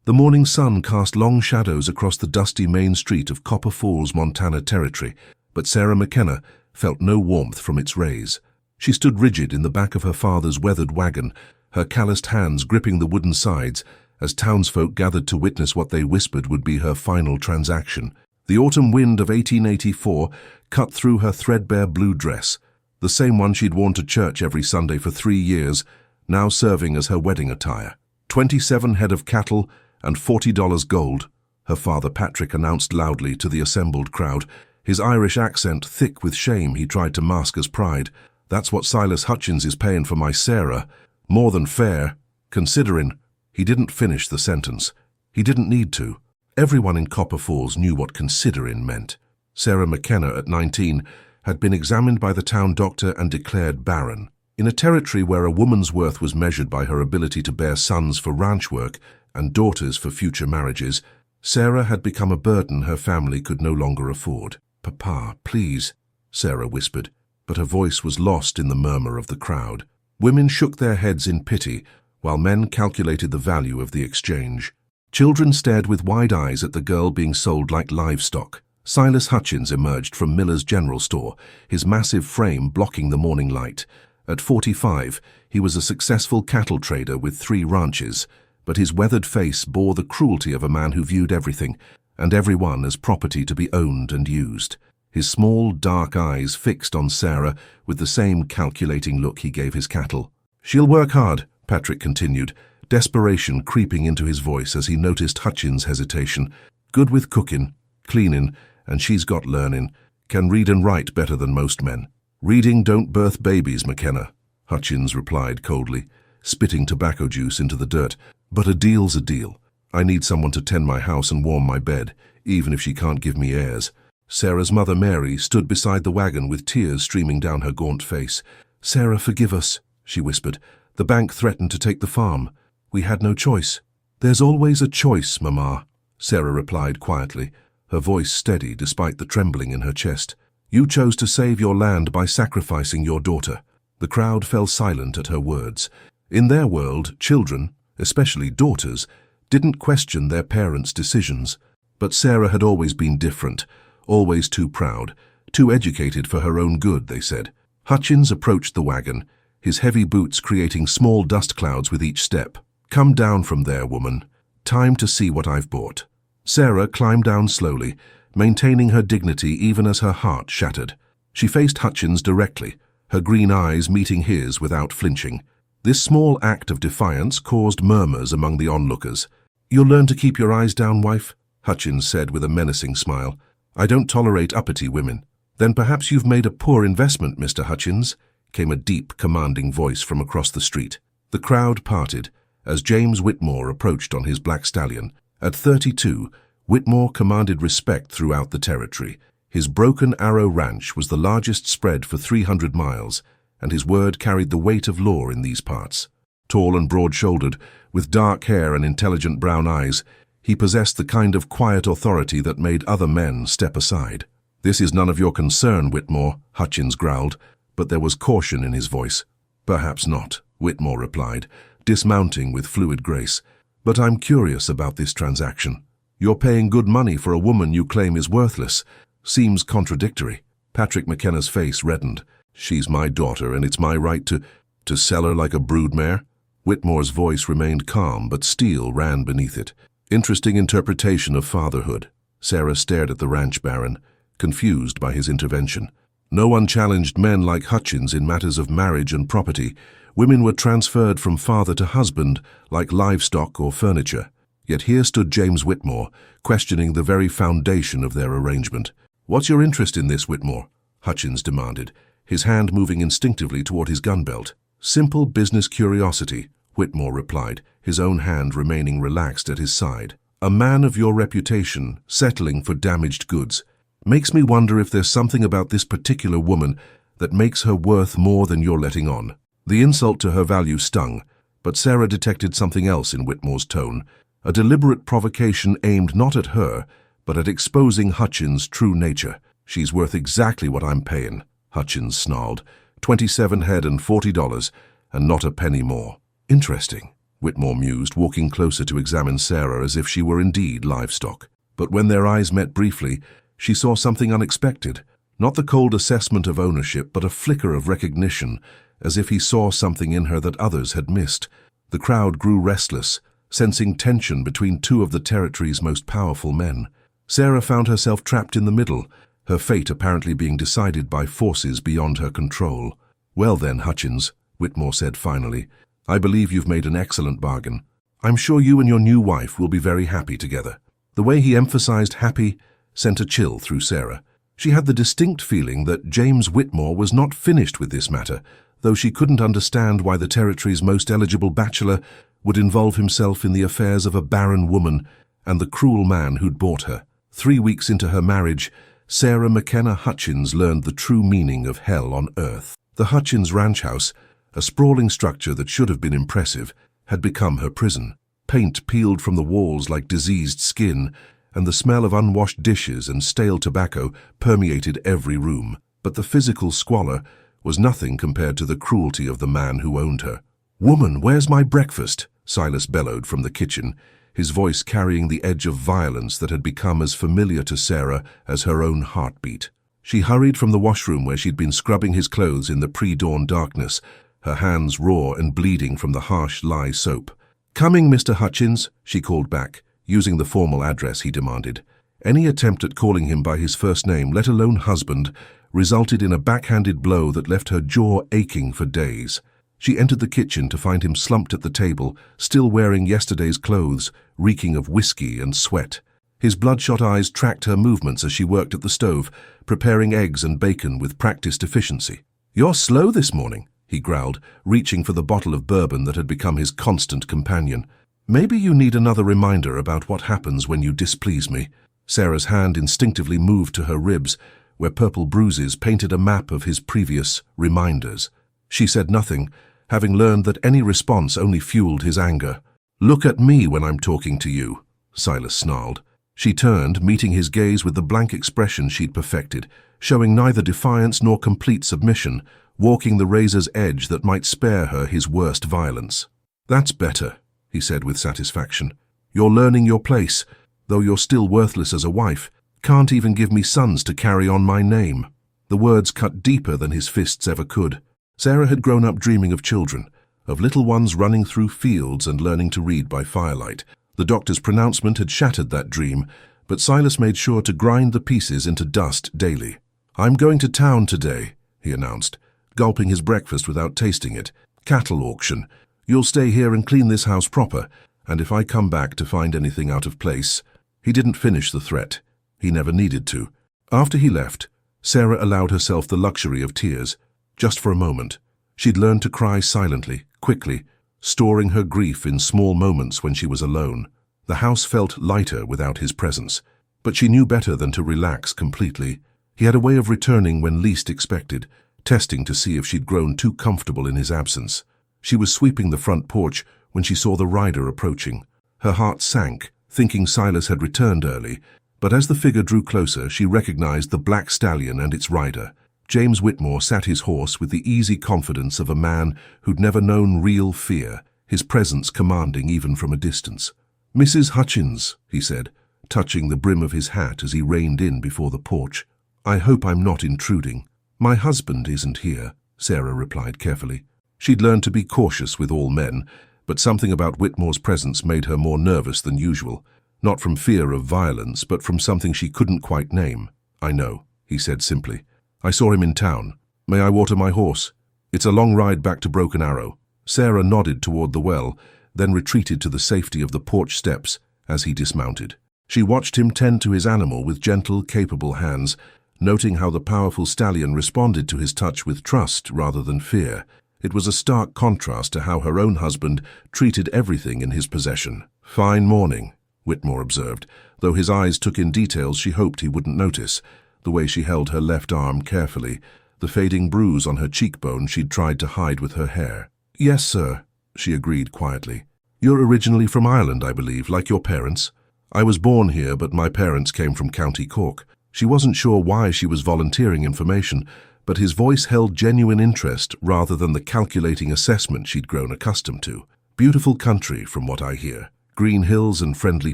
The morning sun cast long shadows across the dusty main street of Copper Falls, Montana territory, but Sarah McKenna felt no warmth from its rays. She stood rigid in the back of her father's weathered wagon, her calloused hands gripping the wooden sides, as townsfolk gathered to witness what they whispered would be her final transaction. The autumn wind of 1884 cut through her threadbare blue dress, the same one she'd worn to church every Sunday for 3 years, now serving as her wedding attire. 27 head of cattle and $40 gold, her father Patrick announced loudly to the assembled crowd, his Irish accent thick with shame he tried to mask as pride. "That's what Silas Hutchins is paying for my Sarah. More than fair, considering—" He didn't finish the sentence. He didn't need to. Everyone in Copper Falls knew what considering meant. Sarah McKenna, at 19, had been examined by the town doctor and declared barren. In a territory where a woman's worth was measured by her ability to bear sons for ranch work and daughters for future marriages, Sarah had become a burden her family could no longer afford. "Papa, please," Sarah whispered, but her voice was lost in the murmur of the crowd. Women shook their heads in pity, while men calculated the value of the exchange. Children stared with wide eyes at the girl being sold like livestock. Silas Hutchins emerged from Miller's General Store, his massive frame blocking the morning light. At 45, he was a successful cattle trader with 3 ranches, but his weathered face bore the cruelty of a man who viewed everything and everyone as property to be owned and used. His small, dark eyes fixed on Sarah with the same calculating look he gave his cattle. "She'll work hard," Patrick continued, desperation creeping into his voice as he noticed Hutchins' hesitation. "Good with cooking, cleaning, and she's got learning. Can read and write better than most men." "Reading don't birth babies, McKenna," Hutchins replied coldly, spitting tobacco juice into the dirt. "But a deal's a deal. I need someone to tend my house and warm my bed, even if she can't give me heirs." Sarah's mother Mary stood beside the wagon with tears streaming down her gaunt face. "Sarah, forgive us," she whispered. "The bank threatened to take the farm. We had no choice." "There's always a choice, Mama," Sarah replied quietly, her voice steady despite the trembling in her chest. "You chose to save your land by sacrificing your daughter." The crowd fell silent at her words. In their world, children, especially daughters, didn't question their parents' decisions. But Sarah had always been different, always too proud, too educated for her own good, they said. Hutchins approached the wagon, his heavy boots creating small dust clouds with each step. "Come down from there, woman. Time to see what I've bought." Sarah climbed down slowly, maintaining her dignity even as her heart shattered. She faced Hutchins directly, her green eyes meeting his without flinching. This small act of defiance caused murmurs among the onlookers. "You'll learn to keep your eyes down, wife," Hutchins said with a menacing smile. "I don't tolerate uppity women." "Then perhaps you've made a poor investment, Mr. Hutchins," came a deep, commanding voice from across the street. The crowd parted as James Whitmore approached on his black stallion. At 32, Whitmore commanded respect throughout the territory. His Broken Arrow Ranch was the largest spread for 300 miles, and his word carried the weight of law in these parts. Tall and broad-shouldered, with dark hair and intelligent brown eyes, he possessed the kind of quiet authority that made other men step aside. "This is none of your concern, Whitmore," Hutchins growled, but there was caution in his voice. "Perhaps not," Whitmore replied, dismounting with fluid grace. "But I'm curious about this transaction. You're paying good money for a woman you claim is worthless. Seems contradictory." Patrick McKenna's face reddened. "She's my daughter, and it's my right to sell her like a broodmare?" Whitmore's voice remained calm, but steel ran beneath it. "Interesting interpretation of fatherhood." Sarah stared at the ranch baron, confused by his intervention. No one challenged men like Hutchins in matters of marriage and property. Women were transferred from father to husband, like livestock or furniture. Yet here stood James Whitmore, questioning the very foundation of their arrangement. "What's your interest in this, Whitmore?" Hutchins demanded, his hand moving instinctively toward his gun belt. "Simple business curiosity," Whitmore replied, his own hand remaining relaxed at his side. "A man of your reputation, settling for damaged goods. Makes me wonder if there's something about this particular woman that makes her worth more than you're letting on." The insult to her value stung, but Sarah detected something else in Whitmore's tone, a deliberate provocation aimed not at her, but at exposing Hutchins' true nature. "She's worth exactly what I'm paying," Hutchins snarled. 27 head and $40, and not a penny more." "Interesting," Whitmore mused, walking closer to examine Sarah as if she were indeed livestock. But when their eyes met briefly, she saw something unexpected. Not the cold assessment of ownership, but a flicker of recognition, as if he saw something in her that others had missed. The crowd grew restless, sensing tension between two of the territory's most powerful men. Sarah found herself trapped in the middle, her fate apparently being decided by forces beyond her control. "Well then, Hutchins," Whitmore said finally, "I believe you've made an excellent bargain. I'm sure you and your new wife will be very happy together." The way he emphasized happy sent a chill through Sarah. She had the distinct feeling that James Whitmore was not finished with this matter, though she couldn't understand why the territory's most eligible bachelor would involve himself in the affairs of a barren woman and the cruel man who'd bought her. 3 weeks into her marriage, Sarah McKenna Hutchins learned the true meaning of hell on earth. The Hutchins ranch house, a sprawling structure that should have been impressive, had become her prison. Paint peeled from the walls like diseased skin, and the smell of unwashed dishes and stale tobacco permeated every room. But the physical squalor was nothing compared to the cruelty of the man who owned her. "Woman, where's my breakfast?" Silas bellowed from the kitchen, his voice carrying the edge of violence that had become as familiar to Sarah as her own heartbeat. She hurried from the washroom where she'd been scrubbing his clothes in the pre-dawn darkness, her hands raw and bleeding from the harsh lye soap. "Coming, Mr. Hutchins," she called back, using the formal address he demanded. Any attempt at calling him by his first name, let alone husband, resulted in a backhanded blow that left her jaw aching for days. She entered the kitchen to find him slumped at the table, still wearing yesterday's clothes, reeking of whiskey and sweat. His bloodshot eyes tracked her movements as she worked at the stove, preparing eggs and bacon with practiced efficiency. "You're slow this morning," he growled, reaching for the bottle of bourbon that had become his constant companion. "Maybe you need another reminder about what happens when you displease me." Sarah's hand instinctively moved to her ribs, where purple bruises painted a map of his previous reminders. She said nothing, having learned that any response only fueled his anger. "Look at me when I'm talking to you," Silas snarled. She turned, meeting his gaze with the blank expression she'd perfected, showing neither defiance nor complete submission, walking the razor's edge that might spare her his worst violence. "That's better," he said with satisfaction. "You're learning your place, though you're still worthless as a wife. Can't even give me sons to carry on my name." The words cut deeper than his fists ever could. Sarah had grown up dreaming of children, of little ones running through fields and learning to read by firelight. The doctor's pronouncement had shattered that dream, but Silas made sure to grind the pieces into dust daily. "I'm going to town today," he announced, gulping his breakfast without tasting it. "Cattle auction. You'll stay here and clean this house proper, and if I come back to find anything out of place—" He didn't finish the threat. He never needed to. After he left, Sarah allowed herself the luxury of tears, just for a moment. She'd learned to cry silently, quickly, storing her grief in small moments when she was alone. The house felt lighter without his presence, but she knew better than to relax completely. He had a way of returning when least expected, testing to see if she'd grown too comfortable in his absence. She was sweeping the front porch when she saw the rider approaching. Her heart sank, thinking Silas had returned early, but as the figure drew closer, she recognized the black stallion and its rider. James Whitmore sat his horse with the easy confidence of a man who'd never known real fear, his presence commanding even from a distance. "Mrs. Hutchins," he said, touching the brim of his hat as he reined in before the porch. "I hope I'm not intruding." "My husband isn't here," Sarah replied carefully. She'd learned to be cautious with all men, but something about Whitmore's presence made her more nervous than usual, not from fear of violence, but from something she couldn't quite name. "I know," he said simply. "I saw him in town. May I water my horse? It's a long ride back to Broken Arrow." Sarah nodded toward the well, then retreated to the safety of the porch steps as he dismounted. She watched him tend to his animal with gentle, capable hands, noting how the powerful stallion responded to his touch with trust rather than fear. It was a stark contrast to how her own husband treated everything in his possession. "Fine morning," Whitmore observed, though his eyes took in details she hoped he wouldn't notice. The way she held her left arm carefully, the fading bruise on her cheekbone she'd tried to hide with her hair. "Yes, sir," she agreed quietly. "You're originally from Ireland, I believe, like your parents." "I was born here, but my parents came from County Cork." She wasn't sure why she was volunteering information, but his voice held genuine interest rather than the calculating assessment she'd grown accustomed to. Beautiful country, from what I hear. Green hills and friendly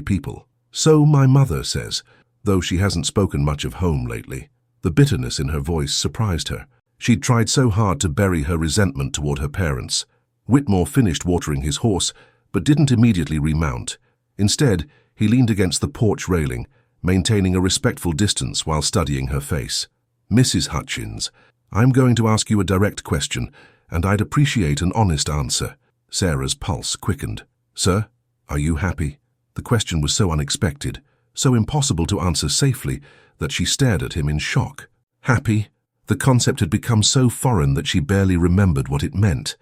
people. So my mother says, though she hasn't spoken much of home lately. The bitterness in her voice surprised her. She'd tried so hard to bury her resentment toward her parents. Whitmore finished watering his horse, but didn't immediately remount. Instead, he leaned against the porch railing, maintaining a respectful distance while studying her face. "Mrs. Hutchins, I'm going to ask you a direct question, and I'd appreciate an honest answer." Sarah's pulse quickened. "Sir, are you happy?" The question was so unexpected, so impossible to answer safely, that she stared at him in shock. Happy? The concept had become so foreign that she barely remembered what it meant.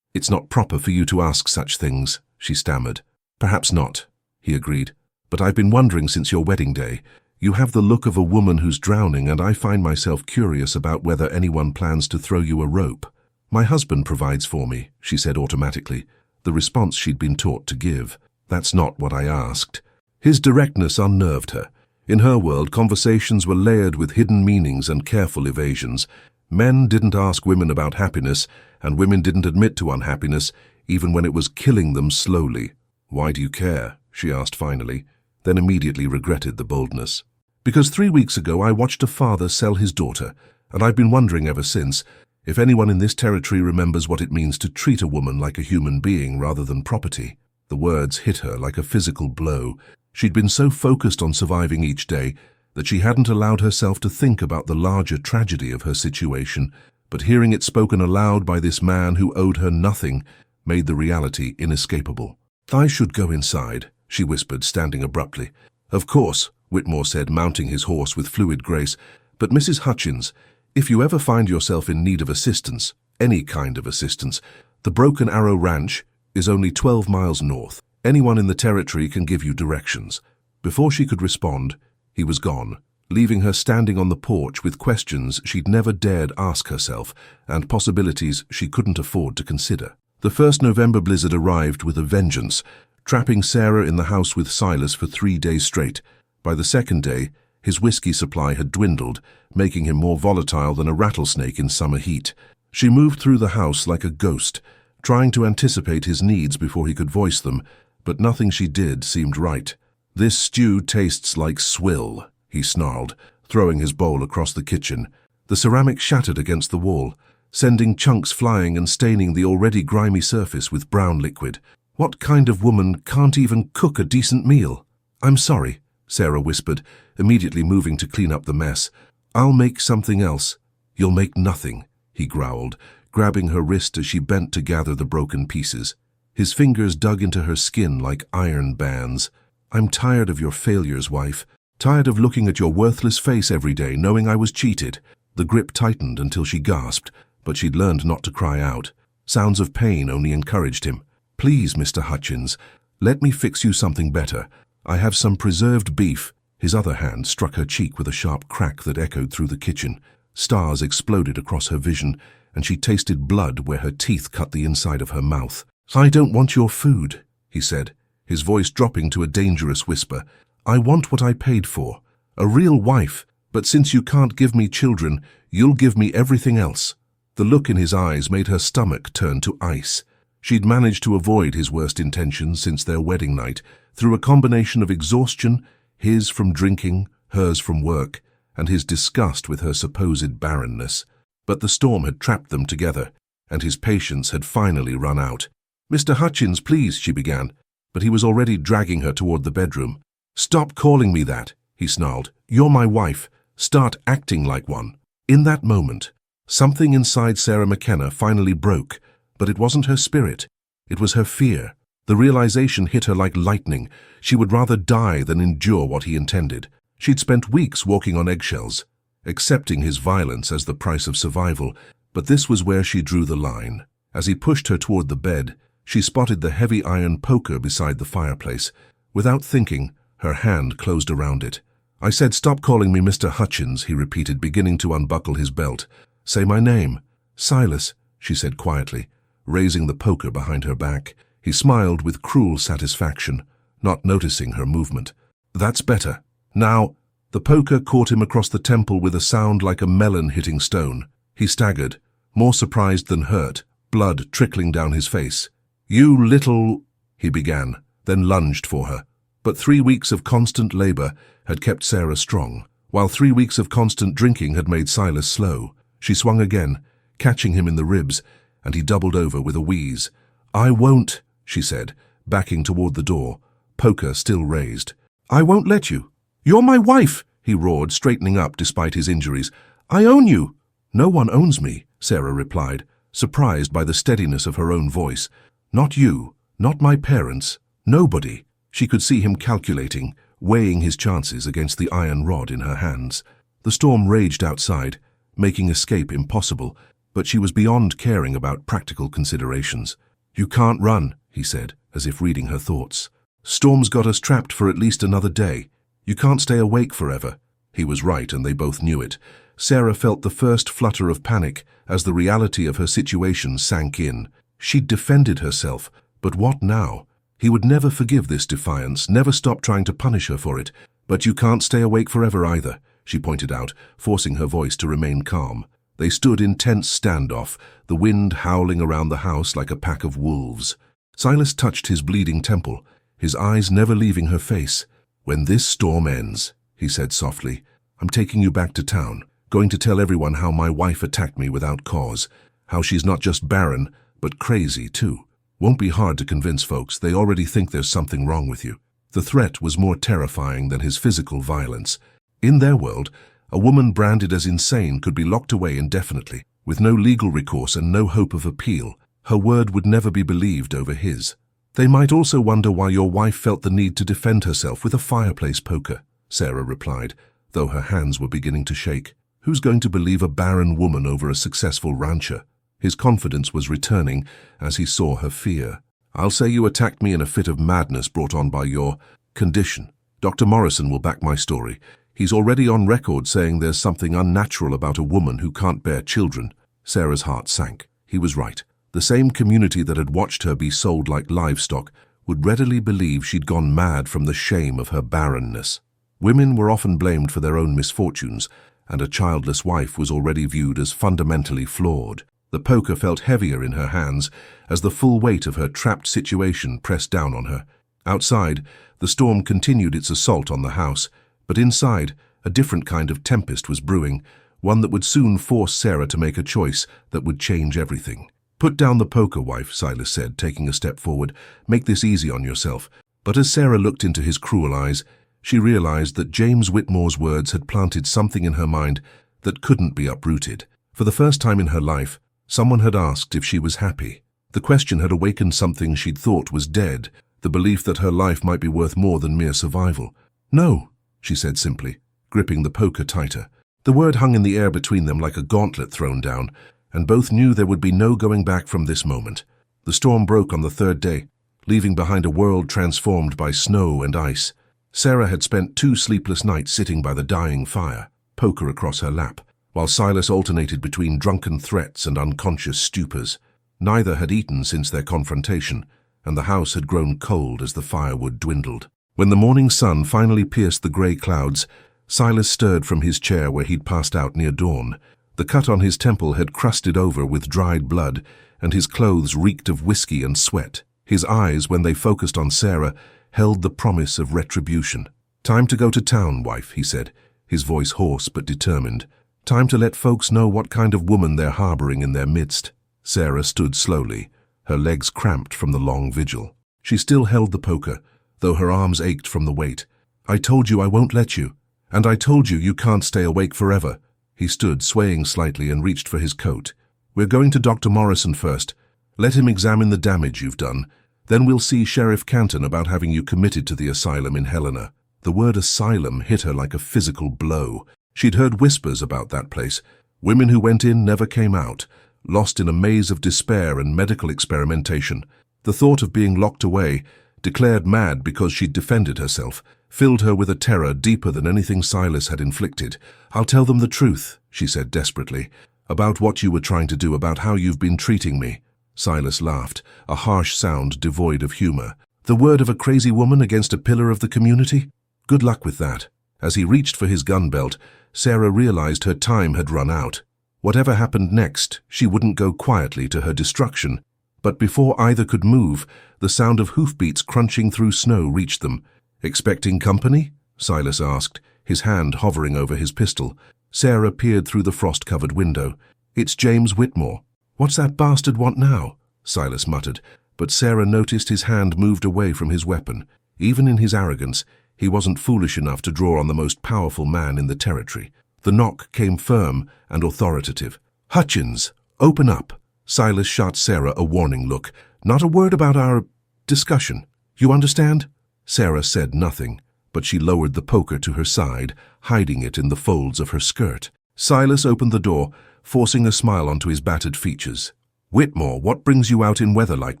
It's not proper for you to ask such things," she stammered. "Perhaps not," he agreed. "But I've been wondering since your wedding day. You have the look of a woman who's drowning, and I find myself curious about whether anyone plans to throw you a rope." "My husband provides for me," she said automatically, the response she'd been taught to give. "That's not what I asked." His directness unnerved her. In her world, conversations were layered with hidden meanings and careful evasions. Men didn't ask women about happiness, and women didn't admit to unhappiness, even when it was killing them slowly. "Why do you care?" she asked finally, then immediately regretted the boldness. "Because 3 weeks ago I watched a father sell his daughter, and I've been wondering ever since if anyone in this territory remembers what it means to treat a woman like a human being rather than property." The words hit her like a physical blow. She'd been so focused on surviving each day that she hadn't allowed herself to think about the larger tragedy of her situation, but hearing it spoken aloud by this man who owed her nothing made the reality inescapable. "I should go inside," she whispered, standing abruptly. "Of course," Whitmore said, mounting his horse with fluid grace, "but Mrs. Hutchins, if you ever find yourself in need of assistance, any kind of assistance, the Broken Arrow Ranch is only 12 miles north. Anyone in the territory can give you directions." Before she could respond, he was gone, leaving her standing on the porch with questions she'd never dared ask herself and possibilities she couldn't afford to consider. The first November blizzard arrived with a vengeance, trapping Sarah in the house with Silas for 3 days straight. By the second day, his whiskey supply had dwindled, making him more volatile than a rattlesnake in summer heat. She moved through the house like a ghost, trying to anticipate his needs before he could voice them, but nothing she did seemed right. "This stew tastes like swill," he snarled, throwing his bowl across the kitchen. The ceramic shattered against the wall, sending chunks flying and staining the already grimy surface with brown liquid. "What kind of woman can't even cook a decent meal?" "I'm sorry," Sarah whispered, immediately moving to clean up the mess. "I'll make something else." "You'll make nothing," he growled, grabbing her wrist as she bent to gather the broken pieces. His fingers dug into her skin like iron bands. "I'm tired of your failures, wife. Tired of looking at your worthless face every day, knowing I was cheated." The grip tightened until she gasped, but she'd learned not to cry out. Sounds of pain only encouraged him. "Please, Mr. Hutchins, let me fix you something better. I have some preserved beef." His other hand struck her cheek with a sharp crack that echoed through the kitchen. Stars exploded across her vision, and she tasted blood where her teeth cut the inside of her mouth. "I don't want your food," he said, his voice dropping to a dangerous whisper. "I want what I paid for, a real wife, but since you can't give me children, you'll give me everything else." The look in his eyes made her stomach turn to ice. She'd managed to avoid his worst intentions since their wedding night, through a combination of exhaustion, his from drinking, hers from work, and his disgust with her supposed barrenness. But the storm had trapped them together, and his patience had finally run out. "Mr. Hutchins, please," she began, but he was already dragging her toward the bedroom. "Stop calling me that," he snarled. "You're my wife. Start acting like one." In that moment, something inside Sarah McKenna finally broke, but it wasn't her spirit. It was her fear. The realization hit her like lightning. She would rather die than endure what he intended. She'd spent weeks walking on eggshells, accepting his violence as the price of survival, but this was where she drew the line. As he pushed her toward the bed, she spotted the heavy iron poker beside the fireplace. Without thinking, her hand closed around it. "I said stop calling me Mr. Hutchins," he repeated, beginning to unbuckle his belt. "Say my name." "Silas," she said quietly, raising the poker behind her back. He smiled with cruel satisfaction, not noticing her movement. "That's better. Now—" The poker caught him across the temple with a sound like a melon hitting stone. He staggered, more surprised than hurt, blood trickling down his face. "You little—" he began, then lunged for her. But 3 weeks of constant labor had kept Sarah strong, while 3 weeks of constant drinking had made Silas slow. She swung again, catching him in the ribs, and he doubled over with a wheeze. "I won't," she said, backing toward the door, poker still raised. "I won't let you. You're my wife," he roared, straightening up despite his injuries. "I own you." "No one owns me," Sarah replied, surprised by the steadiness of her own voice. "Not you, not my parents, nobody." She could see him calculating, weighing his chances against the iron rod in her hands. The storm raged outside, making escape impossible, but she was beyond caring about practical considerations. "You can't run," he said, as if reading her thoughts. "Storm's got us trapped for at least another day. You can't stay awake forever." He was right, and they both knew it. Sarah felt the first flutter of panic as the reality of her situation sank in. She'd defended herself, but what now? He would never forgive this defiance, never stop trying to punish her for it. "But you can't stay awake forever either," she pointed out, forcing her voice to remain calm. They stood in tense standoff, the wind howling around the house like a pack of wolves. Silas touched his bleeding temple, his eyes never leaving her face. "When this storm ends," he said softly, "I'm taking you back to town, going to tell everyone how my wife attacked me without cause, how she's not just barren, but crazy too. Won't be hard to convince folks, they already think there's something wrong with you." The threat was more terrifying than his physical violence. In their world, a woman branded as insane could be locked away indefinitely, with no legal recourse and no hope of appeal. Her word would never be believed over his. "They might also wonder why your wife felt the need to defend herself with a fireplace poker," Sarah replied, though her hands were beginning to shake. "Who's going to believe a barren woman over a successful rancher?" His confidence was returning as he saw her fear. "I'll say you attacked me in a fit of madness brought on by your condition. Dr. Morrison will back my story. He's already on record saying there's something unnatural about a woman who can't bear children." Sarah's heart sank. He was right. The same community that had watched her be sold like livestock would readily believe she'd gone mad from the shame of her barrenness. Women were often blamed for their own misfortunes, and a childless wife was already viewed as fundamentally flawed. The poker felt heavier in her hands as the full weight of her trapped situation pressed down on her. Outside, the storm continued its assault on the house, but inside, a different kind of tempest was brewing, one that would soon force Sarah to make a choice that would change everything. "Put down the poker, wife," Silas said, taking a step forward. "Make this easy on yourself." But as Sarah looked into his cruel eyes, she realized that James Whitmore's words had planted something in her mind that couldn't be uprooted. For the first time in her life, someone had asked if she was happy. The question had awakened something she'd thought was dead, the belief that her life might be worth more than mere survival. "No," she said simply, gripping the poker tighter. The word hung in the air between them like a gauntlet thrown down, and both knew there would be no going back from this moment. The storm broke on the third day, leaving behind a world transformed by snow and ice. Sarah had spent 2 sleepless nights sitting by the dying fire, poker across her lap, while Silas alternated between drunken threats and unconscious stupors. Neither had eaten since their confrontation, and the house had grown cold as the firewood dwindled. When the morning sun finally pierced the grey clouds, Silas stirred from his chair where he'd passed out near dawn. The cut on his temple had crusted over with dried blood, and his clothes reeked of whiskey and sweat. His eyes, when they focused on Sarah, held the promise of retribution. "Time to go to town, wife," he said, his voice hoarse but determined. "Time to let folks know what kind of woman they're harboring in their midst." Sarah stood slowly, her legs cramped from the long vigil. She still held the poker, though her arms ached from the weight. "I told you I won't let you. And I told you you can't stay awake forever." He stood, swaying slightly, and reached for his coat. "We're going to Dr. Morrison first. Let him examine the damage you've done. Then we'll see Sheriff Canton about having you committed to the asylum in Helena." The word asylum hit her like a physical blow. She'd heard whispers about that place. Women who went in never came out, lost in a maze of despair and medical experimentation. The thought of being locked away, declared mad because she'd defended herself, filled her with a terror deeper than anything Silas had inflicted. "I'll tell them the truth," she said desperately, "about what you were trying to do, about how you've been treating me." Silas laughed, a harsh sound devoid of humor. "The word of a crazy woman against a pillar of the community? Good luck with that." As he reached for his gun belt, Sarah realized her time had run out. Whatever happened next, she wouldn't go quietly to her destruction. But before either could move, the sound of hoofbeats crunching through snow reached them. "Expecting company?" Silas asked, his hand hovering over his pistol. Sarah peered through the frost-covered window. "It's James Whitmore." "What's that bastard want now?" Silas muttered, but Sarah noticed his hand moved away from his weapon. Even in his arrogance, he wasn't foolish enough to draw on the most powerful man in the territory. The knock came firm and authoritative. "Hutchins, open up." Silas shot Sarah a warning look. "Not a word about our discussion. You understand?" Sarah said nothing, but she lowered the poker to her side, hiding it in the folds of her skirt. Silas opened the door, forcing a smile onto his battered features. "Whitmore, what brings you out in weather like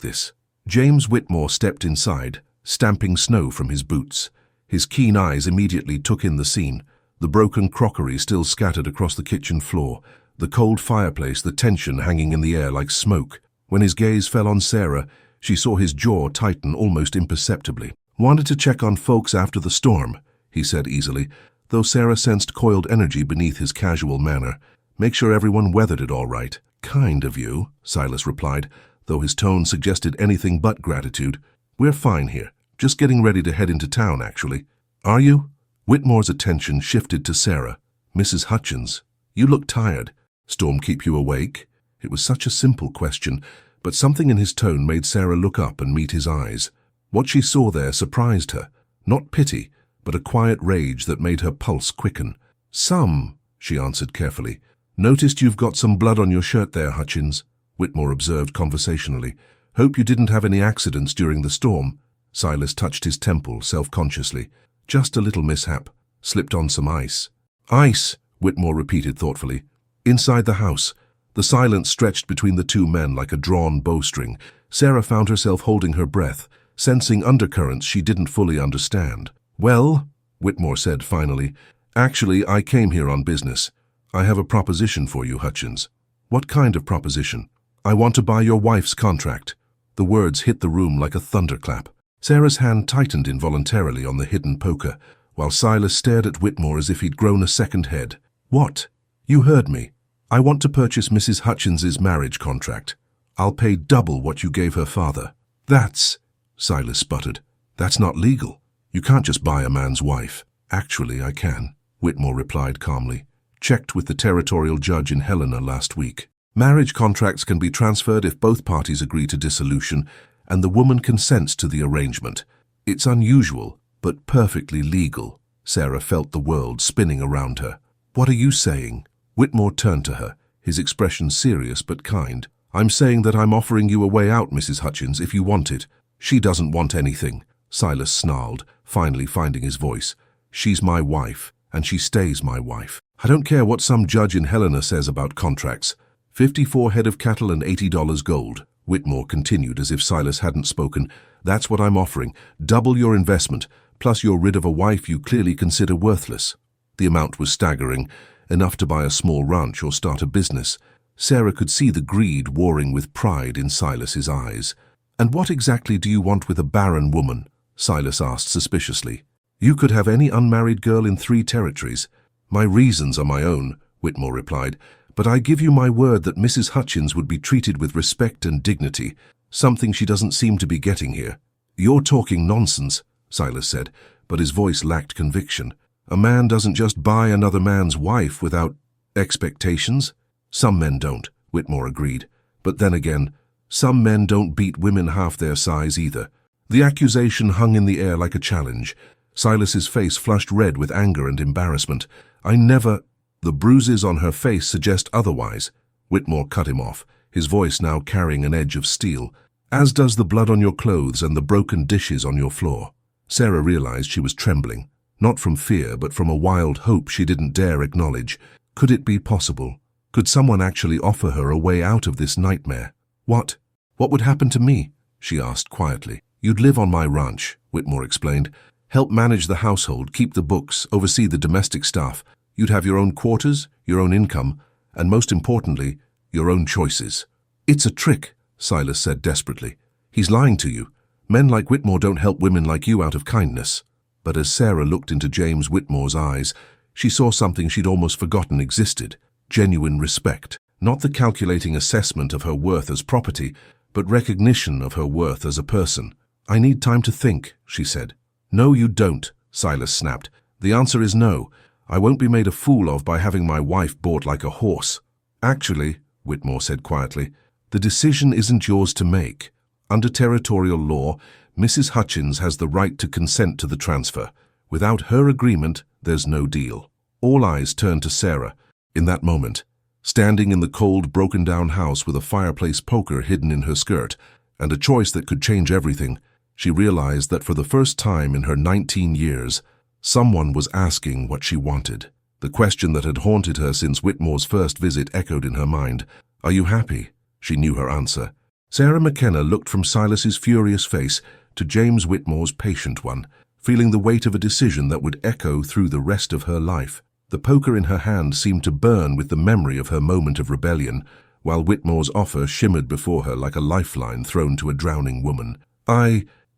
this?" James Whitmore stepped inside, stamping snow from his boots. His keen eyes immediately took in the scene, the broken crockery still scattered across the kitchen floor, the cold fireplace, the tension hanging in the air like smoke. When his gaze fell on Sarah, she saw his jaw tighten almost imperceptibly. "Wanted to check on folks after the storm," he said easily, though Sarah sensed coiled energy beneath his casual manner. "Make sure everyone weathered it all right." "Kind of you," Silas replied, though his tone suggested anything but gratitude. "We're fine here. Just getting ready to head into town, actually." "Are you?" Whitmore's attention shifted to Sarah. "Mrs. Hutchins, you look tired. Storm keep you awake?" It was such a simple question, but something in his tone made Sarah look up and meet his eyes. What she saw there surprised her. Not pity, but a quiet rage that made her pulse quicken. "Some," she answered carefully. "Noticed you've got some blood on your shirt there, Hutchins," Whitmore observed conversationally. "Hope you didn't have any accidents during the storm." Silas touched his temple self-consciously. "Just a little mishap. Slipped on some ice." "Ice," Whitmore repeated thoughtfully. Inside the house, the silence stretched between the two men like a drawn bowstring. Sarah found herself holding her breath, sensing undercurrents she didn't fully understand. "Well," Whitmore said finally, "actually, I came here on business. I have a proposition for you, Hutchins." "What kind of proposition?" "I want to buy your wife's contract." The words hit the room like a thunderclap. Sarah's hand tightened involuntarily on the hidden poker, while Silas stared at Whitmore as if he'd grown a second head. "What?" "You heard me. I want to purchase Mrs. Hutchins's marriage contract. I'll pay double what you gave her father." "That's," Silas sputtered, "that's not legal. You can't just buy a man's wife." "Actually, I can," Whitmore replied calmly. "Checked with the territorial judge in Helena last week. Marriage contracts can be transferred if both parties agree to dissolution and the woman consents to the arrangement. It's unusual, but perfectly legal." Sarah felt the world spinning around her. "What are you saying?" Whitmore turned to her, his expression serious but kind. "I'm saying that I'm offering you a way out, Mrs. Hutchins, if you want it." "She doesn't want anything," Silas snarled, finally finding his voice. "She's my wife, and she stays my wife. I don't care what some judge in Helena says about contracts. 54 head of cattle and $80 gold." Whitmore continued as if Silas hadn't spoken. "That's what I'm offering. Double your investment, plus you're rid of a wife you clearly consider worthless." The amount was staggering, enough to buy a small ranch or start a business. Sarah could see the greed warring with pride in Silas's eyes. "And what exactly do you want with a barren woman?" Silas asked suspiciously. "You could have any unmarried girl in 3 territories. My reasons are my own," Whitmore replied, "but I give you my word that Mrs. Hutchins would be treated with respect and dignity, something she doesn't seem to be getting here." "You're talking nonsense," Silas said, but his voice lacked conviction. "A man doesn't just buy another man's wife without expectations." "Some men don't," Whitmore agreed. "But then again, some men don't beat women half their size either." The accusation hung in the air like a challenge. Silas's face flushed red with anger and embarrassment. "I never—" "The bruises on her face suggest otherwise," Whitmore cut him off, his voice now carrying an edge of steel. "As does the blood on your clothes and the broken dishes on your floor." Sarah realized she was trembling, not from fear but from a wild hope she didn't dare acknowledge. Could it be possible? Could someone actually offer her a way out of this nightmare? What would happen to me?" she asked quietly. "You'd live on my ranch," Whitmore explained. "Help manage the household, keep the books, oversee the domestic staff. You'd have your own quarters, your own income, and most importantly, your own choices." "It's a trick," Silas said desperately. "He's lying to you. Men like Whitmore don't help women like you out of kindness." But as Sarah looked into James Whitmore's eyes, she saw something she'd almost forgotten existed: genuine respect. Not the calculating assessment of her worth as property, but recognition of her worth as a person. "I need time to think," she said. "No, you don't," Silas snapped. "The answer is no. I won't be made a fool of by having my wife bought like a horse." "Actually," Whitmore said quietly, "the decision isn't yours to make. Under territorial law, Mrs. Hutchins has the right to consent to the transfer. Without her agreement, there's no deal." All eyes turned to Sarah. In that moment, standing in the cold, broken-down house with a fireplace poker hidden in her skirt, and a choice that could change everything, she realized that for the first time in her 19 years, someone was asking what she wanted. The question that had haunted her since Whitmore's first visit echoed in her mind. "Are you happy?" She knew her answer. Sarah McKenna looked from Silas's furious face to James Whitmore's patient one, feeling the weight of a decision that would echo through the rest of her life. The poker in her hand seemed to burn with the memory of her moment of rebellion, while Whitmore's offer shimmered before her like a lifeline thrown to a drowning woman.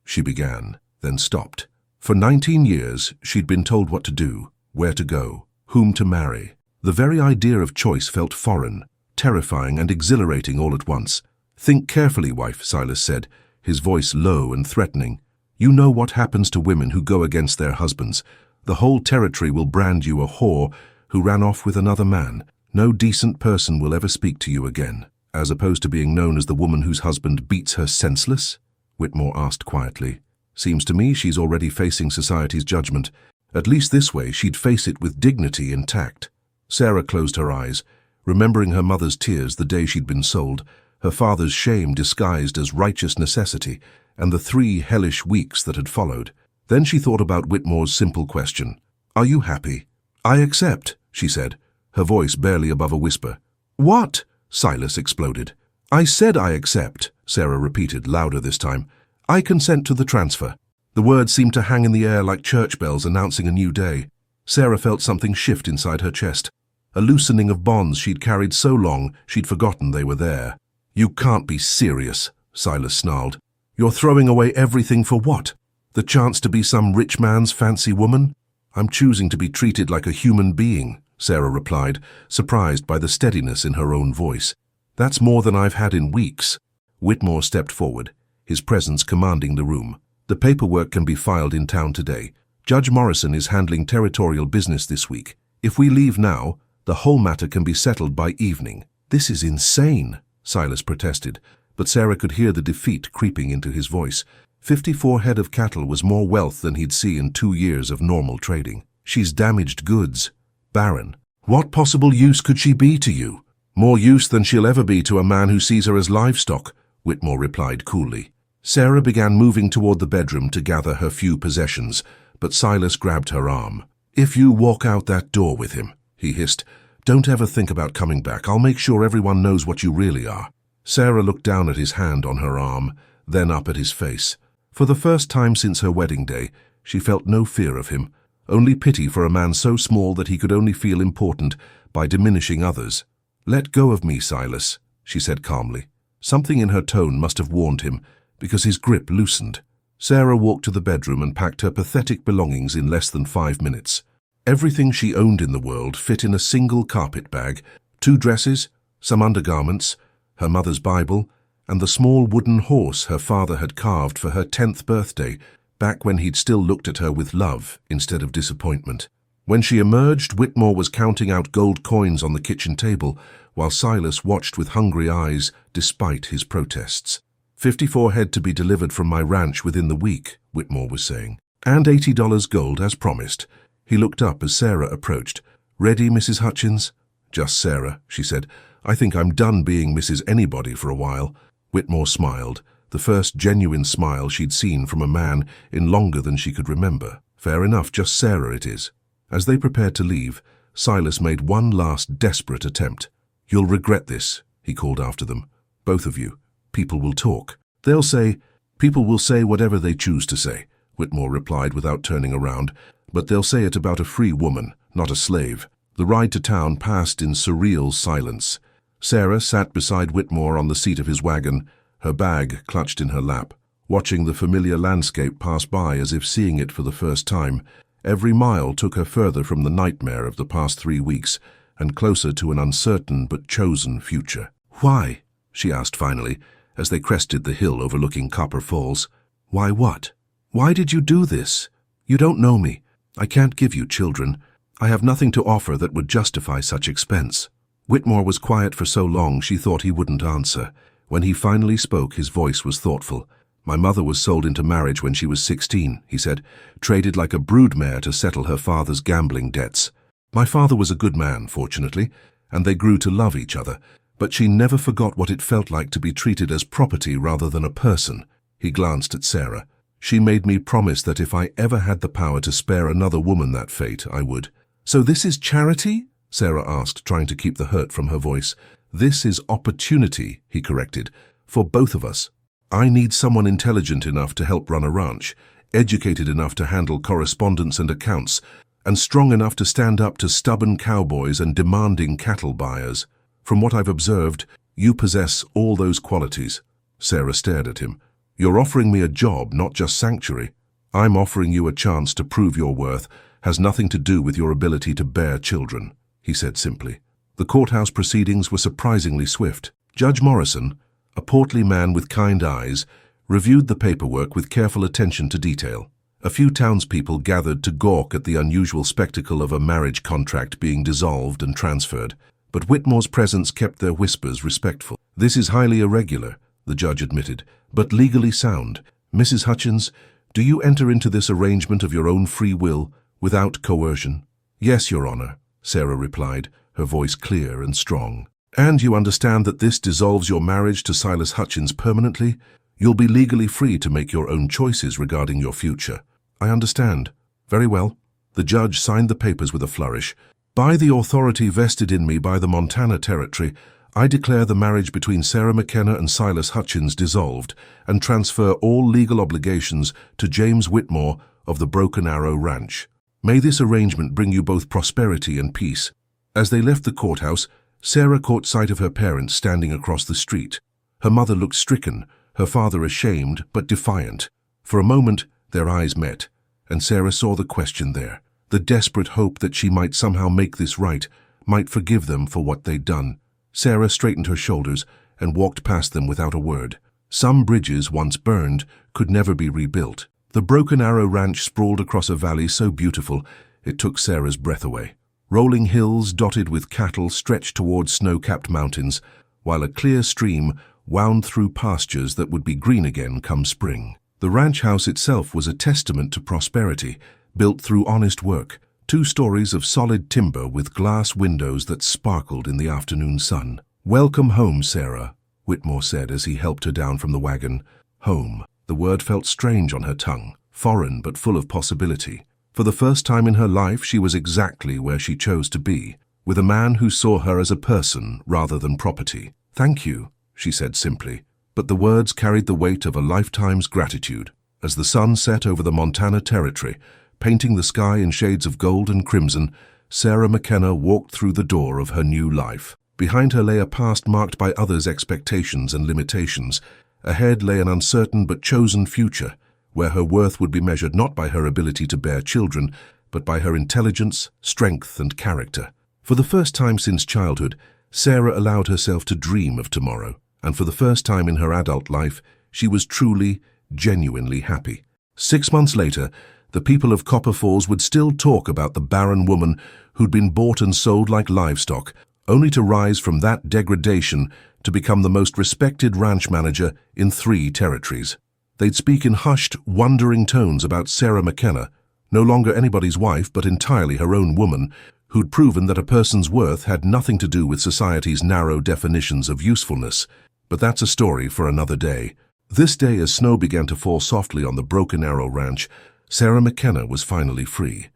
She began, then stopped. For 19 years, she'd been told what to do, where to go, whom to marry. The very idea of choice felt foreign, terrifying and exhilarating all at once. "Think carefully, wife," Silas said, his voice low and threatening. "You know what happens to women who go against their husbands. The whole territory will brand you a whore who ran off with another man. No decent person will ever speak to you again." "As opposed to being known as the woman whose husband beats her senseless?" Whitmore asked quietly. "Seems to me she's already facing society's judgment. At least this way she'd face it with dignity and tact." Sarah closed her eyes, remembering her mother's tears the day she'd been sold, her father's shame disguised as righteous necessity, and the 3 hellish weeks that had followed. Then she thought about Whitmore's simple question. "Are you happy?" "I accept," she said, her voice barely above a whisper. "What?" Silas exploded. "I said I accept," Sarah repeated, louder this time. "I consent to the transfer." The words seemed to hang in the air like church bells announcing a new day. Sarah felt something shift inside her chest, a loosening of bonds she'd carried so long she'd forgotten they were there. "You can't be serious," Silas snarled. "You're throwing away everything for what? The chance to be some rich man's fancy woman?" "I'm choosing to be treated like a human being," Sarah replied, surprised by the steadiness in her own voice. "That's more than I've had in weeks." Whitmore stepped forward, his presence commanding the room. "The paperwork can be filed in town today. Judge Morrison is handling territorial business this week. If we leave now, the whole matter can be settled by evening." "This is insane," Silas protested, but Sarah could hear the defeat creeping into his voice. 54 head of cattle was more wealth than he'd seen in 2 years of normal trading. "She's damaged goods. Barren. What possible use could she be to you?" "More use than she'll ever be to a man who sees her as livestock," Whitmore replied coolly. Sarah began moving toward the bedroom to gather her few possessions, but Silas grabbed her arm. "If you walk out that door with him," he hissed, "don't ever think about coming back. I'll make sure everyone knows what you really are." Sarah looked down at his hand on her arm, then up at his face. For the first time since her wedding day, she felt no fear of him, only pity for a man so small that he could only feel important by diminishing others. "Let go of me, Silas," she said calmly. Something in her tone must have warned him, because his grip loosened. Sarah walked to the bedroom and packed her pathetic belongings in less than 5 minutes. Everything she owned in the world fit in a single carpet bag: 2 dresses, some undergarments, her mother's Bible, and the small wooden horse her father had carved for her 10th birthday, back when he'd still looked at her with love instead of disappointment. When she emerged, Whitmore was counting out gold coins on the kitchen table, while Silas watched with hungry eyes despite his protests. 54 head to be delivered from my ranch within the week, Whitmore was saying. "And $80 gold, as promised." He looked up as Sarah approached. "Ready, Mrs. Hutchins?" "Just Sarah," she said. "I think I'm done being Mrs. Anybody for a while." Whitmore smiled, the first genuine smile she'd seen from a man in longer than she could remember. "Fair enough, just Sarah it is." As they prepared to leave, Silas made one last desperate attempt. "You'll regret this," he called after them. "Both of you. People will talk. People will say whatever they choose to say," Whitmore replied without turning around, "but they'll say it about a free woman, not a slave." The ride to town passed in surreal silence. Sarah sat beside Whitmore on the seat of his wagon, her bag clutched in her lap, watching the familiar landscape pass by as if seeing it for the first time. Every mile took her further from the nightmare of the past 3 weeks and closer to an uncertain but chosen future. "Why?" she asked finally, as they crested the hill overlooking Copper Falls. "Why what? Why did you do this? You don't know me. I can't give you children. I have nothing to offer that would justify such expense." Whitmore was quiet for so long she thought he wouldn't answer. When he finally spoke, his voice was thoughtful. "My mother was sold into marriage when she was 16, he said, traded like a broodmare to settle her father's gambling debts. My father was a good man, fortunately, and they grew to love each other, but she never forgot what it felt like to be treated as property rather than a person." He glanced at Sarah. "She made me promise that if I ever had the power to spare another woman that fate, I would." "So this is charity?" Sarah asked, trying to keep the hurt from her voice. "This is opportunity," he corrected, "for both of us. I need someone intelligent enough to help run a ranch, educated enough to handle correspondence and accounts, and strong enough to stand up to stubborn cowboys and demanding cattle buyers. From what I've observed, you possess all those qualities." Sarah stared at him. "You're offering me a job, not just sanctuary. I'm offering you a chance to prove your worth. Has nothing to do with your ability to bear children," he said simply. The courthouse proceedings were surprisingly swift. Judge Morrison, a portly man with kind eyes, reviewed the paperwork with careful attention to detail. A few townspeople gathered to gawk at the unusual spectacle of a marriage contract being dissolved and transferred, but Whitmore's presence kept their whispers respectful. "This is highly irregular," the judge admitted, "but legally sound. Mrs. Hutchins, do you enter into this arrangement of your own free will, without coercion?" "Yes, Your Honor," Sarah replied, her voice clear and strong. "And you understand that this dissolves your marriage to Silas Hutchins permanently? You'll be legally free to make your own choices regarding your future." "I understand." "Very well." The judge signed the papers with a flourish. "By the authority vested in me by the Montana Territory, I declare the marriage between Sarah McKenna and Silas Hutchins dissolved and transfer all legal obligations to James Whitmore of the Broken Arrow Ranch. May this arrangement bring you both prosperity and peace." As they left the courthouse, Sarah caught sight of her parents standing across the street. Her mother looked stricken, her father ashamed but defiant. For a moment, their eyes met, and Sarah saw the question there, the desperate hope that she might somehow make this right, might forgive them for what they'd done. Sarah straightened her shoulders and walked past them without a word. Some bridges, once burned, could never be rebuilt. The Broken Arrow Ranch sprawled across a valley so beautiful it took Sarah's breath away. Rolling hills dotted with cattle stretched towards snow-capped mountains, while a clear stream wound through pastures that would be green again come spring. The ranch house itself was a testament to prosperity, built through honest work. 2 stories of solid timber with glass windows that sparkled in the afternoon sun. "Welcome home, Sarah," Whitmore said as he helped her down from the wagon. Home. The word felt strange on her tongue, foreign but full of possibility. For the first time in her life, she was exactly where she chose to be, with a man who saw her as a person rather than property. "Thank you," she said simply, but the words carried the weight of a lifetime's gratitude. As the sun set over the Montana Territory, painting the sky in shades of gold and crimson, Sarah McKenna walked through the door of her new life. Behind her lay a past marked by others' expectations and limitations. Ahead lay an uncertain but chosen future, where her worth would be measured not by her ability to bear children, but by her intelligence, strength, and character. For the first time since childhood, Sarah allowed herself to dream of tomorrow, and for the first time in her adult life, she was truly, genuinely happy. 6 months later, the people of Copper Falls would still talk about the barren woman who'd been bought and sold like livestock, only to rise from that degradation to become the most respected ranch manager in 3 territories. They'd speak in hushed, wondering tones about Sarah McKenna, no longer anybody's wife but entirely her own woman, who'd proven that a person's worth had nothing to do with society's narrow definitions of usefulness. But that's a story for another day. This day, as snow began to fall softly on the Broken Arrow Ranch, Sarah McKenna was finally free.